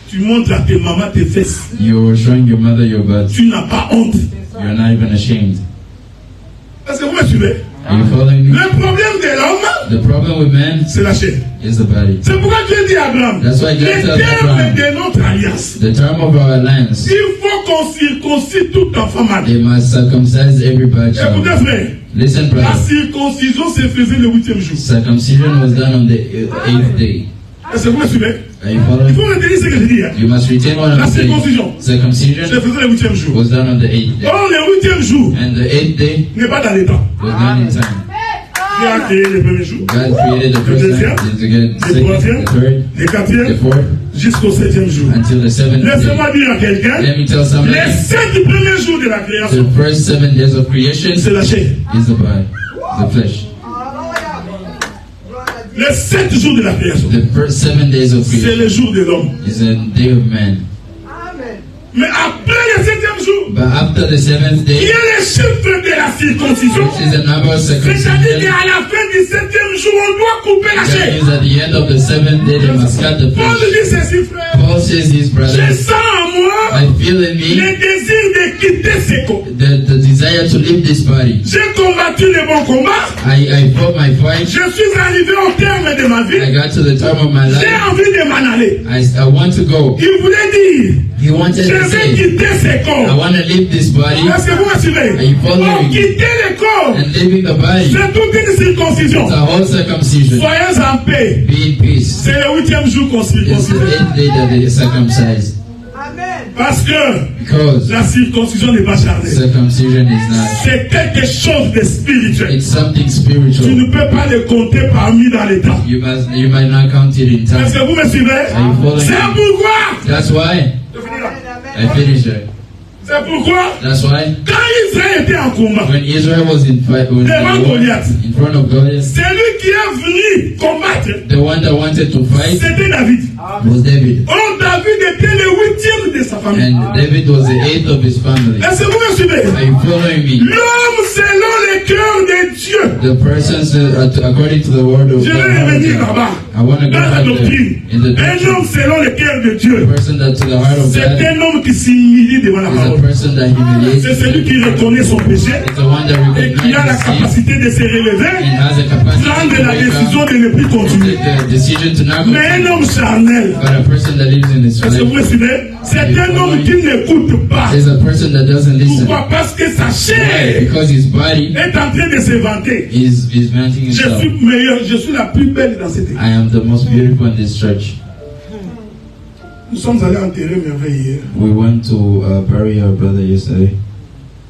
Tu montres à tes mamans tes fesses. You're showing your mother your butt. Tu n'as pas honte. You're not even ashamed. Est-ce que vous me suivez? Are you following me? Le problème de l'homme, The problem with man c'est la chair. is the body. C'est pourquoi Dieu dit à Abraham, That's why God le tells terme Abraham, de notre alliance, the term of our alliance, il faut qu'on circoncis tout enfant mâle. they must circumcise every bad child. Écoutez frère, Listen, la brother. circoncision se faisait le 8e jour. Circumcision was done on the 8th day. Est-ce que vous me suivez? Are you Il following? faut retenir ce que je dis. Hein. You must retain what La I'm saying. circoncision Circumcision se faisait le 8e jour. was done on the 8th day. Or, le 8e jour And the 8th day n'est pas dans les temps. was done in time. Dieu a créé le premier jour, God created the first time, then to get the le second, troisième, the third, le the 4e, fourth, jusqu'au 7e jour. until the 7th Laissez-moi day. dire à quelqu'un, Let me tell somebody, les 7 premiers jours de la création, the first 7 days of creation c'est la chair. is the body, the flesh. Les 7 jours de la création, The first 7 days of c'est creation le jour de l'homme. is a day of man. Mais après le 7e jour, But after the 7th il y day, a le chiffre de la circoncision. which is a number of C'est-à-dire circumcision, qu'à la fin du 7e jour, on doit couper la that chair. means at the end of the 7th day, they must cut the Paul flesh. dit ceci, frère. Paul says this, Je brother, sens en moi I feel in me le désir de quitter ce corps. the desire to leave this body. J'ai combattu le bon combat. I fought my fight. Je suis arrivé au terme de ma I vie. got to the time of my J'ai life. envie de m'en aller. I want to go. Il voulait dire, He wanted je to vais say, quitter ce I corps. want to leave this body, Est-ce que vous me suivez? you following Pour me? quitter le corps, And leaving the body, c'est toute une circoncision. it's a whole circumcision. Soyez en paix. Be in peace. C'est le 8e jour qu'on It's the circoncise. 8th day that they circumcised. Parce que Because la circoncision n'est pas charnelle. circumcision is not. C'est quelque chose de spirituel. It's something Tu spiritual. ne peux pas le compter parmi dans les temps. You might not count it in Est-ce time. que vous me suivez? Are you following C'est me? pourquoi. That's why Je finis là. I finished it. C'est pourquoi. That's why Quand Israël était en combat, when Israel was in fight, was devant Goliath, in front of Goliath, celui qui est venu combattre, the one that wanted to fight c'était David. was David. Oh, David était le 8e de sa famille. And David was the 8th of his family. Est-ce que vous me suivez? Are you following me? L'homme selon le cœur de Dieu. The persons according to the word of Je vais God. revenir là-bas. I want to go Dans la back doctrine. there. In the Un doctrine, homme selon le cœur de Dieu. the person that to the heart of C'est God un homme qui s'humilie devant la is a parole. person that humiliates. C'est celui qui reconnaît son péché It's the one that et qui a la recognizes sin capacité de se and relever, has the capacity prendre to la wake décision up, de ne plus continuer. the decision to not Mais un continue. homme charnel, But a person that lives in his est-ce que vous me flesh suivez? C'est un homme qui n'écoute pas. is a person that doesn't listen. Pourquoi? Parce que sa Why? chair Because his body est en train de se vanter. is vanting Je himself. suis meilleur, je suis la plus belle dans cette église. I am the most beautiful in this church. Nous sommes allés enterrer Merveille hier. We went to bury our brother yesterday.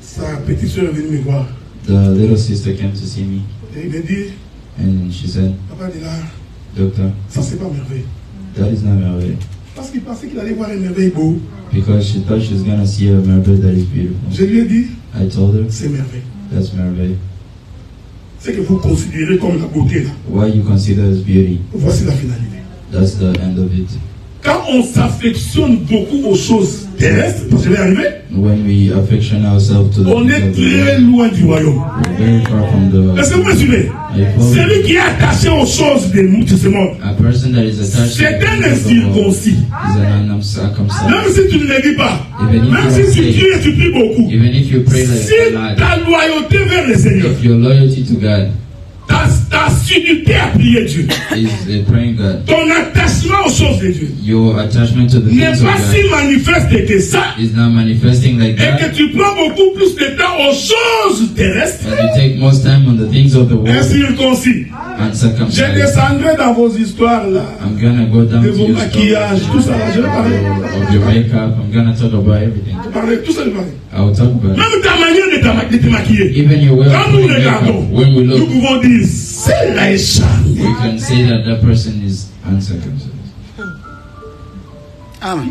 Sa petite soeur est venue me voir. The little sister came to see me Et il me dit, and she said, Papa dit là, Doctor, ça c'est pas Merveille. that is not Merveille. Parce qu'il pensait qu'il allait voir une merveille beau. Because she thought she was going to see a Merveille that is beautiful. Je lui ai dit, I told her, c'est merveille. that's Merveille. C'est que vous considérez comme la beauté là. What you consider as beauty, Voici la finalité. that's the end of it. Quand on s'affectionne beaucoup aux choses terrestres, parce que je vais arriver, When we affection ourselves to the on things est of the très world, loin du royaume. we're very far from the Est-ce que vous me suivez? I follow Celui qui est attaché aux choses de ce monde, a person that is attached to c'est the un things of the world incirconcis. is an uncircumcised. Même si tu ne le dis pas, Even if même you si don't tu say pries et tu pries beaucoup, Even if you pray like si a lot, ta loyauté vers le Seigneur, if your loyalty to God ta assiduité à prier Dieu, is praying God, ton attachement aux choses de Dieu your attachment to the n'est things of pas si God manifeste que ça, is not manifesting like et que that, tu prends beaucoup plus de temps aux choses terrestres, and you take most time on the things of the world incirconcis. Je uncircumcised. descendrai dans vos histoires là, I'm gonna go down de to vos your maquillages, tout ça là, je vais parler. of your makeup. I'm gonna talk about everything. Parler, tout ça, je vais parler. I will talk about it. Même ta manière de te maquiller. Even your way of Quand nous putting makeup. regardons, When we nous look, pouvons dire, celle-là est charmée. we can say that that person is uncircumcised. Amen.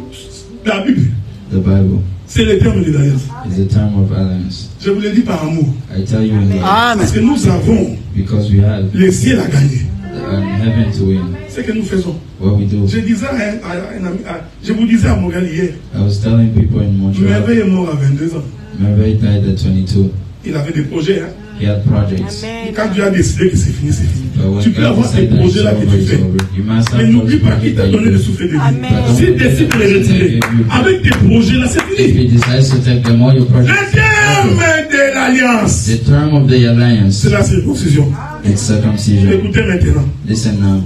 La Bible, The Bible c'est le terme de l'alliance. is a term of alliance. Je vous le dis par amour. I tell you in love, Amen. Parce que nous avons because we have le ciel à gagner. heaven to win. Ce que nous faisons. What we do. Je disais à un ami, je vous disais à Montréal hier, I was telling people in Montreal, Merveille est mort à 22 ans. Merveille died at 22. Il avait des projets. Hein. He had projects. Et quand Dieu a décidé que c'est fini, c'est fini. But when Tu peux God avoir ces decided that it's projets-là que over, tu it's fais. over. You must Mais have n'oublie those pas qu'il projects t'a that you donné le do. souffle de vie. Amen. S'il décide de les retirer, avec tes projets-là, c'est If fini. he decides to take them, all your Le projects, terme de l'alliance, the term of the alliance, c'est la circoncision. it's circumcision. Écoutez maintenant. Listen now.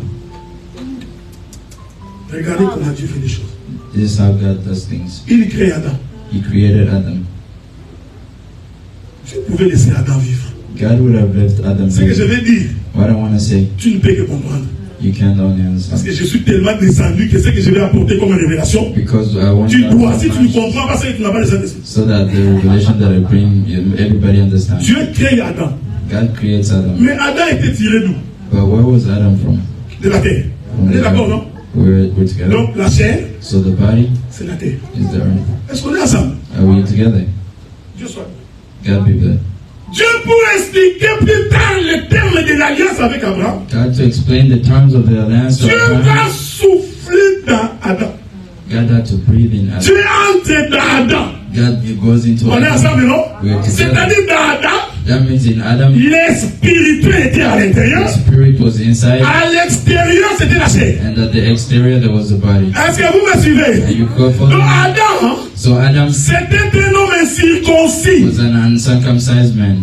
Regardez comment Dieu fait les choses. This is how God does things. Il crée Adam. He created Adam. Tu pouvais laisser Adam vivre. God would have left Adam Ce que je here. vais dire, What I want to say, tu ne peux que comprendre. you can't only Parce understand. que je suis tellement descendu que ce que je vais apporter comme révélation, Because I want tu dois, God si so tu ne much, comprends pas, c'est que tu n'as pas les Saint-Esprit. so that the revelation that I bring, everybody understands. Dieu crée Adam. God creates Adam. Mais Adam était tiré d'où? But where was Adam from? De la terre. On est d'accord, non? We're together. Donc la chair, So the body c'est la terre. is the earth. Est-ce qu'on est ensemble? Are we together? Dieu soit. God be good. Dieu pour expliquer plus tard le terme de l'alliance avec Abraham. God to explain the terms of the alliance to Dieu va Abraham. souffler dans Adam. God had to breathe in Adam. Dieu entre dans Adam. God goes into On est Adam. ensemble, non? We're together. C'est-à-dire dans Adam, That means in Adam, l'espirituel était à l'intérieur. the spirit was inside, À l'extérieur, c'était la chair. and at the exterior there was the body. Est-ce que vous me suivez? And you go follow Donc me? Adam, So Adam c'était un homme incirconcis. was an uncircumcised man.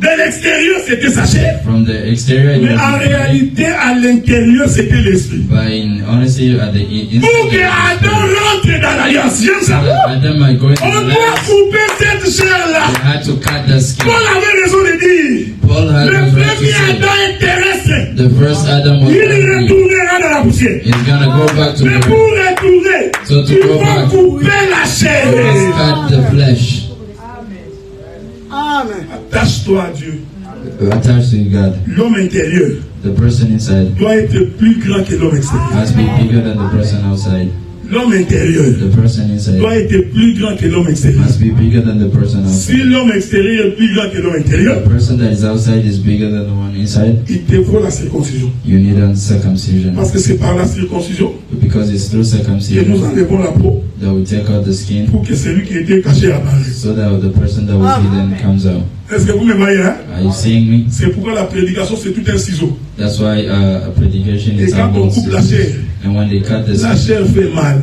De l'extérieur, c'était sa chair. From the exterior, it Mais was en his body. réalité, à l'intérieur, c'était l'esprit. But in honesty, at the Pour que inside, Adam rentre dans l'alliance, j'aime ça. Adam might go into On the doit alliance. couper cette chair-là. He had to cut the skin. Paul avait raison de dire. Paul had Le the right to premier say, Adam est terrestre. the first Adam was Il earthly. retournera dans la poussière. He's gonna go back to Mais the pour earth. retourner, So to il go faut back, couper la He must chair. cut the flesh. Amen. Attache-toi à Dieu. Attached to God. L'homme intérieur The person inside doit être plus grand que l'homme extérieur. must be bigger than the person outside. L'homme intérieur The person inside doit être plus grand que l'homme extérieur. must be bigger than the person Si outside. l'homme extérieur est plus grand que l'homme intérieur, The person that is outside is bigger than the one inside. il te faut la circoncision. You need a circumcision. Parce que c'est par la circoncision Because it's through que nous circumcision enlevons la peau that we take out the skin pour que celui qui était caché apparaisse. so that the person that was hidden comes out. Est-ce que vous me voyez, hein? Are you seeing me? C'est pourquoi la prédication, c'est tout un ciseau. That's why a predication Et is quand on about coupe la chair, and when they cut the la chair fait mal.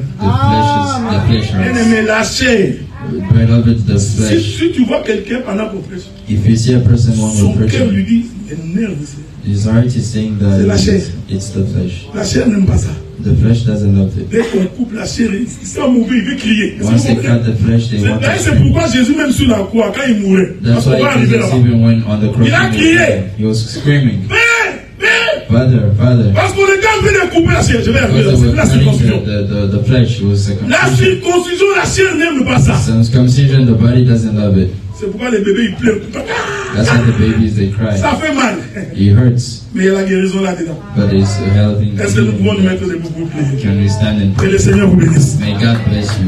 flesh Bien hurts. aimé, la chair. Beloved, the Si, flesh. si tu vois quelqu'un pendant qu'on prêche, If you see a person when son we're cœur lui preaching, dit, les nerfs, c'est- his heart is saying C'est la that chair. it's the flesh. la chair n'aime pas ça. The flesh doesn't love it. Dès qu'on coupe la chair, il sent mauvais, il veut crier. Once they cut the flesh, they want to C'est scream. pourquoi Jésus, même sur la croix, quand il mourait, parce That's qu'on why va arriver Jesus, là-bas. even when on the cross, Il a crié. he was screaming, Père, Père, Father, Father. parce qu'on était en train de couper la chair. Je vais arriver Because là, they c'est were la cutting circoncision. the flesh. It was a La circumcision. circoncision, la chair n'aime pas ça. Circumcision, the body doesn't love it. C'est pourquoi les bébés, ils pleurent. That's why the babies, they cry. Ça fait mal. It hurts, Mais il y a la guérison là-dedans. but it's a healthy. Est-ce que nous pouvons nous mettre debout pour prier? Can we stand and Que pray? le Seigneur vous bénisse. May God bless you.